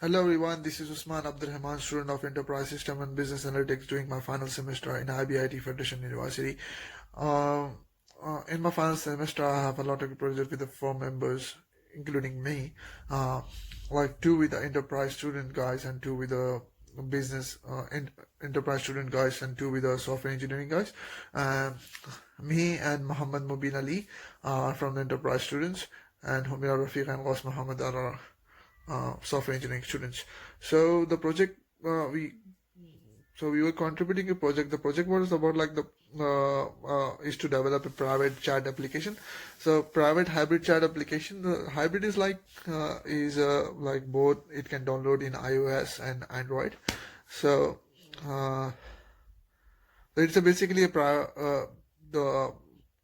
Hello everyone, this is Usman Abdurrahman, student of Enterprise System and Business Analytics doing my final semester in IBIT Federation University. Um, in my final semester, I have allotted a project with the 4 members, including me, uh, like 2 with the enterprise student guys and 2 with the business enterprise student guys and 2 with the software engineering guys. Me and Muhammad Mubin Ali are from the enterprise students, and Humira Rafiq and Ghaus Muhammad are software engineering students. So the project we were contributing a project. The project was about like the is to develop a private chat application. So private hybrid chat application. The hybrid is like like both. It can download in iOS and Android. So it's basically the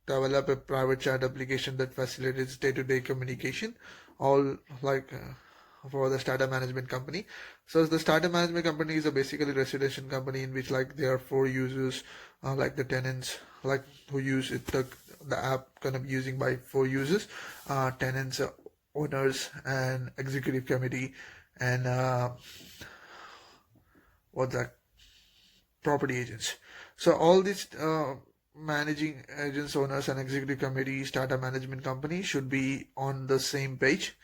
develop a private chat application that facilitates day-to-day communication, all like for the startup management company. So the startup management company is a basically residential company in which like there are 4 users, like the tenants, like who use it. The app gonna be using by 4 users, tenants, owners, and executive committee, and what's that? Property agents. So all these managing agents, owners, and executive committee, startup management company should be on the same page,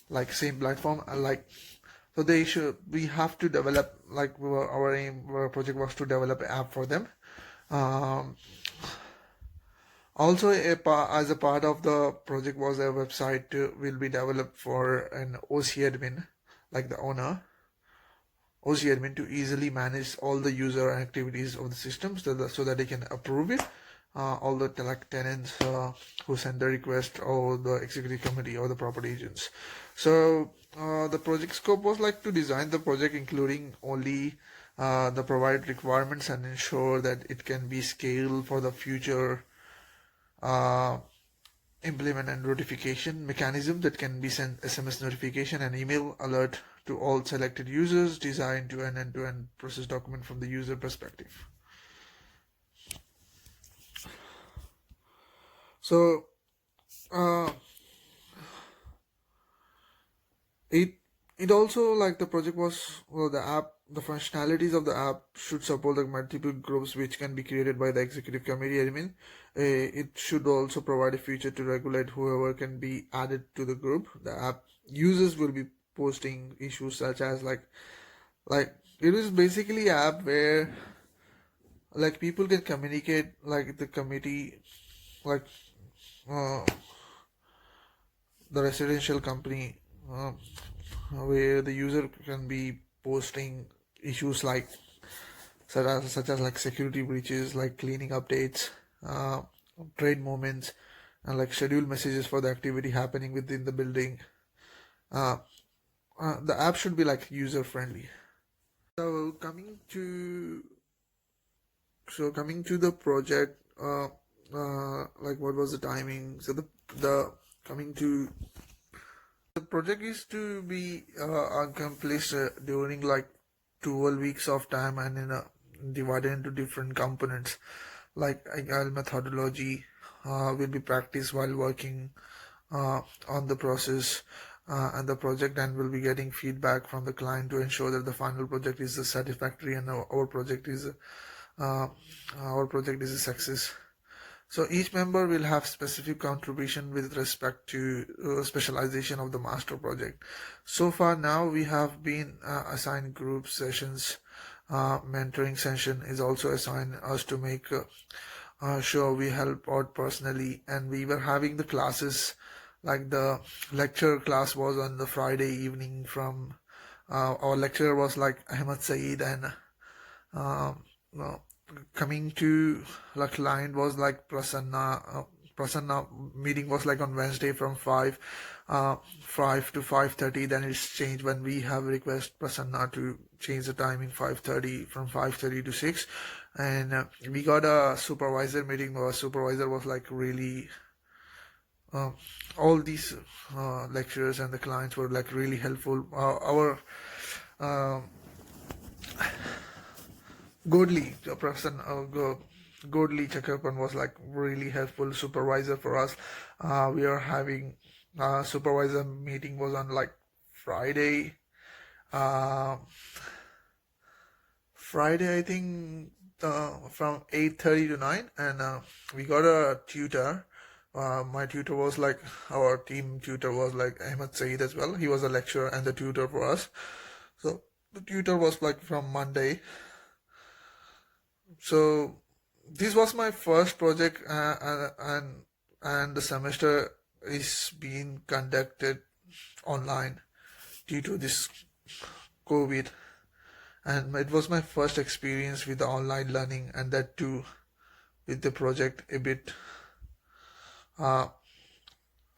like same platform, so we have to develop, like our project was to develop an app for them. Also as a part of the project was a website will be developed for an OC admin, like the owner OC admin, to easily manage all the user activities of the system so that they can approve it. All the like tenants who send the request, or the executive committee, or the property agents. So the project scope was like to design the project including only the provided requirements and ensure that it can be scaled for the future implement and notification mechanism that can be sent SMS notification and email alert to all selected users, designed to an end-to-end process document from the user perspective. So it also, like, the project was, well, the functionalities of the app should support the multiple groups which can be created by the executive committee admin. It should also provide a feature to regulate whoever can be added to the group. The app users will be posting issues such as like it is basically an app where like people can communicate, like the committee, like the residential company, where the user can be posting issues like such as like security breaches, like cleaning updates, trade movements, and like schedule messages for the activity happening within the building. The app should be like user friendly. So coming to the project, like what was the timing? So the coming to the project is to be accomplished during like 12 weeks of time, and divided into different components. Like agile methodology will be practiced while working on the process and the project, and will be getting feedback from the client to ensure that the final project is satisfactory and our project is a success. So each member will have specific contribution with respect to specialization of the master project. So far now we have been assigned group sessions. Mentoring session is also assigned us to make sure we help out personally, and we were having the classes, like the lecture class was on the Friday evening from our lecturer was like Ahmed Saeed, and well, coming to the client was like Prasanna. Prasanna meeting was like on Wednesday from 5 to 5:30. Then it's changed when we have request Prasanna to change the timing 5:30 from 5:30 to 6. And we got a supervisor meeting. Our supervisor was like really all these lecturers and the clients were like really helpful. Our Godly person, Godly Chakrapan was like really helpful supervisor for us. We are having supervisor meeting was on like Friday uh, Friday, I think, from 8:30 to 9, and we got a tutor. My tutor was like, our team tutor was like Ahmed Saeed as well. He was a lecturer and the tutor for us. So the tutor was like from Monday. So this was my first project, and the semester is being conducted online due to this COVID, and it was my first experience with the online learning, and that too with the project a bit uh,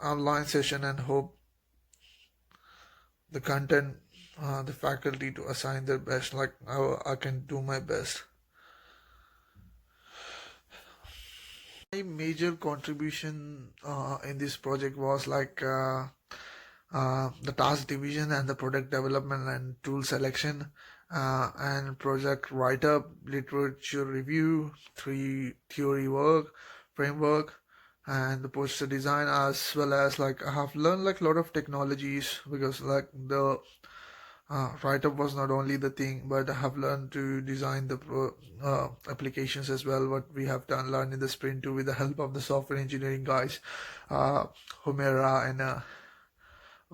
online session, and hope the content, the faculty to assign their best, like I can do my best. My major contribution in this project was like the task division and the product development and tool selection, and project write-up, literature review, three theory work, framework, and the poster design, as well as like I have learned like a lot of technologies, because like the write-up was not only the thing, but I have learned to design the applications as well. What we have done, learn in the sprint too, with the help of the software engineering guys, uh, Humera and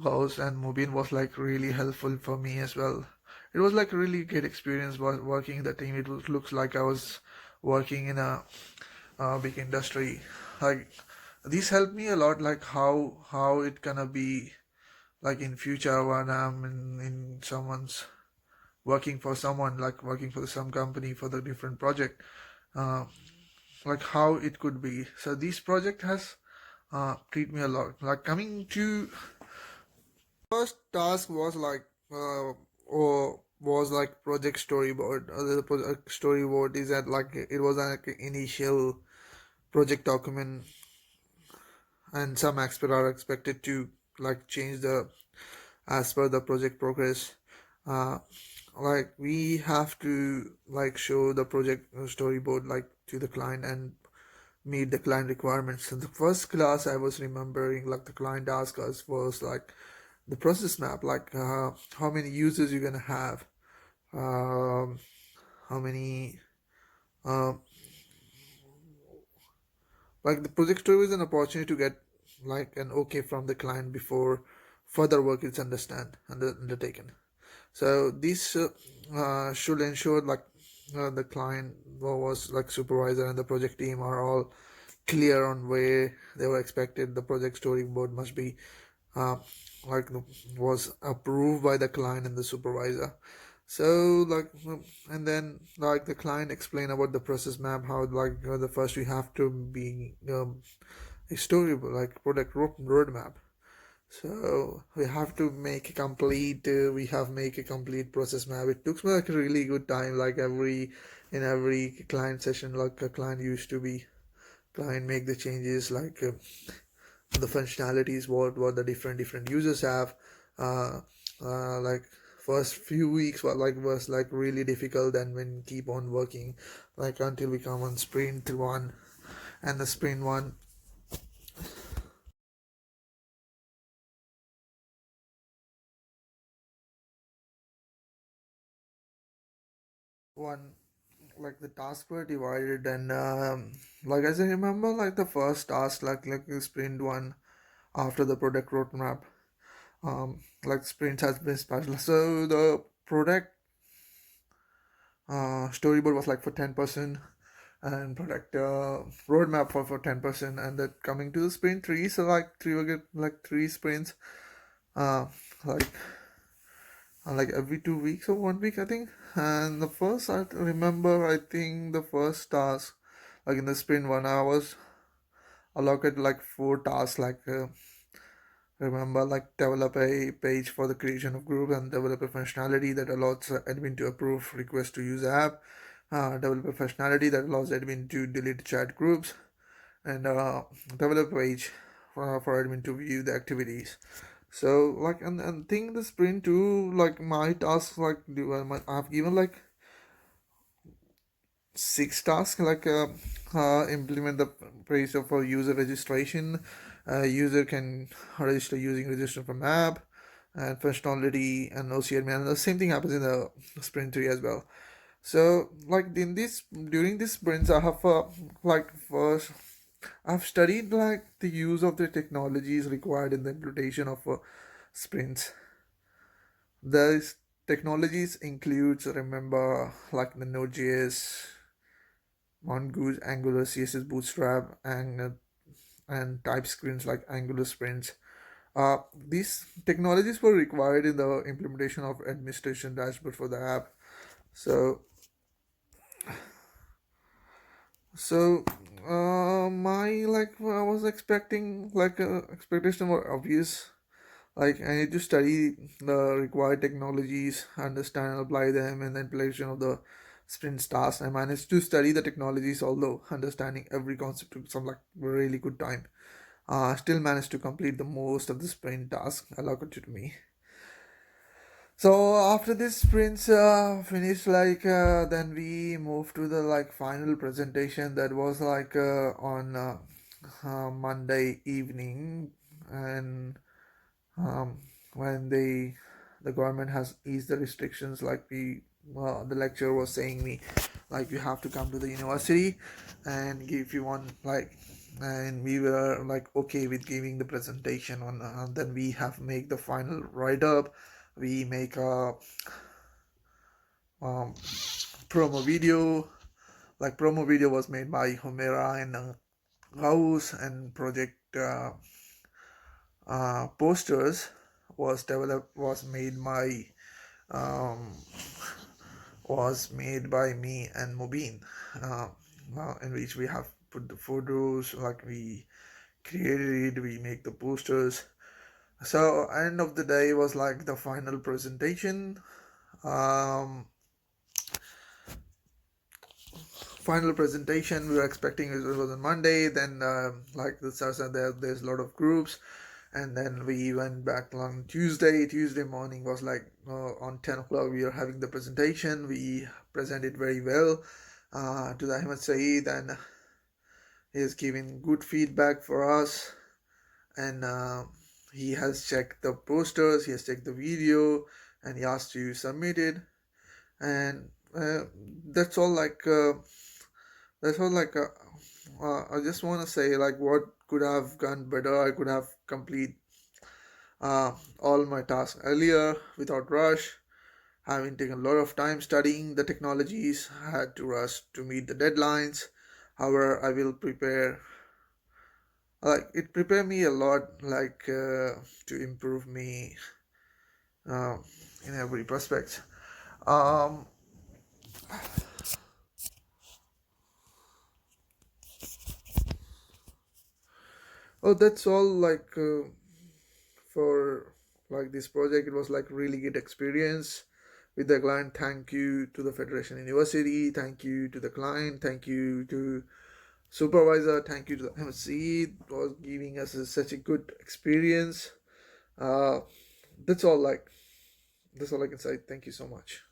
Gauss and Mubin was like really helpful for me as well. It was like a really great experience working in the team. It was, looks like I was working in a big industry. Like these helped me a lot. Like how it gonna be like in future when I'm in someone's working for someone, like working for some company for the different project, uh, like how it could be. So this project has treat me a lot. Like coming to first task was like or was like project storyboard. The project storyboard is that like it was like an initial project document, and some aspects are expected to like change the as per the project progress. uh like we have to like show the project storyboard like to the client and meet the client requirements. So the first class I was remembering, like the client asked us was like the process map, like how many users you're gonna have, um, how many um, like the project story is an opportunity to get like an okay from the client before further work is undertaken. So this should ensure like the client was like supervisor and the project team are all clear on where they were expected the project storyboard must be, uh, like was approved by the client and the supervisor. So like and then like the client explained about the process map, how like the first we have to be a storyboard like product roadmap. So we have to make a complete we have make a complete process map. It took me like a really good time, like every client session, like a client used to be client make the changes, like the functionalities what the different users have. uh, like first few weeks was like really difficult, and when keep on working like until we come on sprint one, and the sprint one like the tasks were divided, and like as I remember, like the first task, like the sprint one after the product roadmap, like sprint has been special. So the product storyboard was like for 10%, and product roadmap for 10%, and then coming to the sprint three, so like three will get like three sprints, uh like like every 2 weeks or 1 week I think. And the first I remember, I think the first task like in the sprint one I was allocated like four tasks, like remember like develop a page for the creation of group, and develop a functionality that allows admin to approve request to use app, develop a functionality that allows admin to delete chat groups, and develop a page for admin to view the activities. So like and think the sprint two, like my tasks like I've given like six tasks, like implement the page for user registration. User can register using registration from app, and functionality and OCR. And the same thing happens in the sprint 3 as well. So like in this during these sprints, I have like first I've studied like the use of the technologies required in the implementation of sprints. These technologies includes, remember, like the Node.js, Mongoose, Angular, CSS, Bootstrap, and type screens like Angular sprints. These technologies were required in the implementation of administration dashboard for the app. So, my like I was expecting like expectation were obvious. Like I need to study the required technologies, understand and apply them, and the implementation of the sprint tasks. I managed to study the technologies, although understanding every concept took some like really good time. Still managed to complete the most of the sprint task allocated to me. So after this sprints finished, like then we moved to the like final presentation that was like on Monday evening, and um, when the government has eased the restrictions, like the lecturer was saying me like you have to come to the university and if you want like, and we were like okay with giving the presentation on then we have make the final write up. We make a um, promo video. Like promo video was made by Homera and House, and project posters was made by um, me and Mubin, uh, in which we have put the photos, like we created it, we make the posters. So end of the day was like the final presentation. Um, Final presentation we were expecting it was on Monday. Then like the Sarsa there's a lot of groups, and then we went back on Tuesday morning was like on 10 o'clock we are having the presentation. We presented very well to the Ahmed Saeed, and he is giving good feedback for us. And he has checked the posters, he has checked the video, and he asked to submit it. And that's all like that's all like I just want to say like what could have gone better. I could have complete all my tasks earlier without rush, having taken a lot of time studying the technologies. I had to rush to meet the deadlines. However, I will prepare, like it prepared me a lot, like to improve me uh, in every prospect. um oh, that's all like for like this project. It was like really good experience with the client. Thank you to the Federation University, thank you to the client, thank you to supervisor, thank you to the MC. It was giving us such a good experience. uh that's all like that's all I can say. Thank you so much.